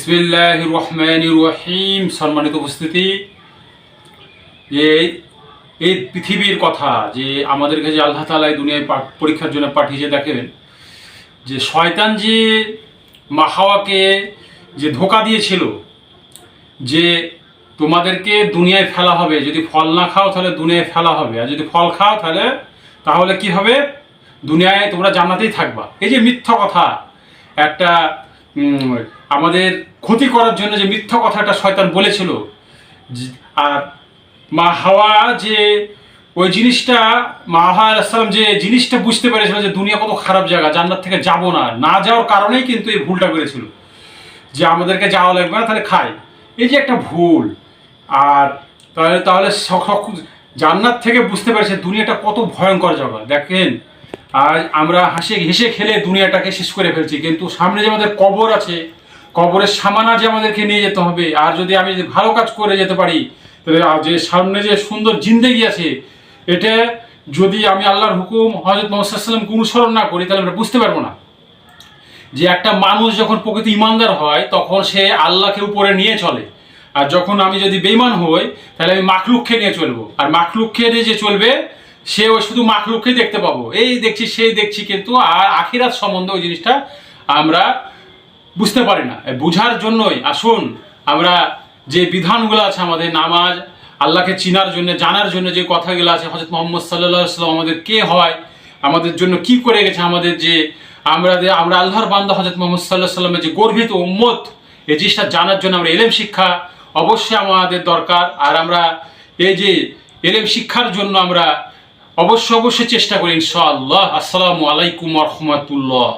বিসমিল্লাহির রহমানির রহিম। সম্মানিত উপস্থিতি, যে এই পৃথিবীর কথা, যে আমাদেরকে যে আল্লাহ তাআলা এই দুনিয়ায় পরীক্ষার জন্য পাঠিয়েছে, দেখেন যে শয়তান যে মা হাওয়াকে যে ধোঁকা দিয়েছিল যে তোমাদেরকে দুনিয়ায় ফেলা হবে, যদি ফল না খাও তাহলে দুনিয়ায় ফেলা হবে, আর যদি ফল খাও তাহলে কি হবে, দুনিয়ায় তোমরা জান্নাতেই থাকবা। এই যে মিথ্যা কথা, একটা আমাদের ক্ষতি করার জন্য যে মিথ্যা কথাটা শয়তান বলেছিল, আর মা হাওয়া যে ওই জিনিসটা, মা হাওয়া আলাইহিস সালাম যে জিনিসটা বুঝতে পেরেছিল যে দুনিয়া কত খারাপ জায়গা, জান্নাত থেকে যাব না যাওয়ার কারণেই কিন্তু এই ভুলটা করেছিল যে আমাদেরকে যাওয়া লাগবে না, তাহলে খাই। এই যে একটা ভুল, আর তাহলে জান্নাত থেকে বুঝতে পেরেছে দুনিয়াটা কত ভয়ঙ্কর জায়গা। দেখেন আজ আমরা হেসে খেলে দুনিয়াটাকে শেষ করে ফেলছি, কিন্তু সামনে যে আমাদের কবর আছে, কবরের সামানা যে আমাদেরকে নিয়ে যেতে হবে, আর যদি আমি ভালো কাজ করে যেতে পারি তাহলে যে সামনে যে সুন্দর জিন্দেগি আছে, এটা যদি আমি আল্লাহর হুকুম হযরত মুহাম্মদ সাল্লাল্লাহু আলাইহি ওয়াসাল্লামকে অনুসরণ না করি তাহলে আমরা বুঝতে পারবো না যে একটা মানুষ যখন প্রকৃত ইমানদার হয় তখন সে আল্লাহকে উপরে নিয়ে চলে, আর যখন আমি যদি বেঈমান হই তাহলে আমি মাখলুককে নিয়ে চলবো, আর মাখলুককে নিয়ে যে চলবে সে ওই শুধু মাখলুককেই দেখতে পাবো, এই দেখছি সেই দেখছি, কিন্তু আর আখিরাত সম্বন্ধে ওই জিনিসটা আমরা বুঝতে পারি না। বুঝার জন্যই আসুন আমরা যে বিধানগুলো আছে আমাদের, নামাজ, আল্লাহকে চিনার জন্য, জানার জন্য যে কথাগুলো আছে, হযরত মুহাম্মদ সাল্লাল্লাহু আলাইহি ওয়াসাল্লাম আমাদের কে হয়, আমাদের জন্য কি করে গেছে, আমাদের যে আমরা আল্লাহর বান্দা হযরত মুহাম্মদ সাল্লাল্লাহু আলাইহি ওয়াসাল্লামের যে গর্বিত উম্মত, এই জিনিসটা জানার জন্য আমরা ইলম শিক্ষা অবশ্যই আমাদের দরকার। আর আমরা এই যে ইলম শিক্ষার জন্য আমরা অবশ্যই চেষ্টা করি ইনশাআল্লাহ। আসসালামু আলাইকুম ওয়া রাহমাতুল্লাহ।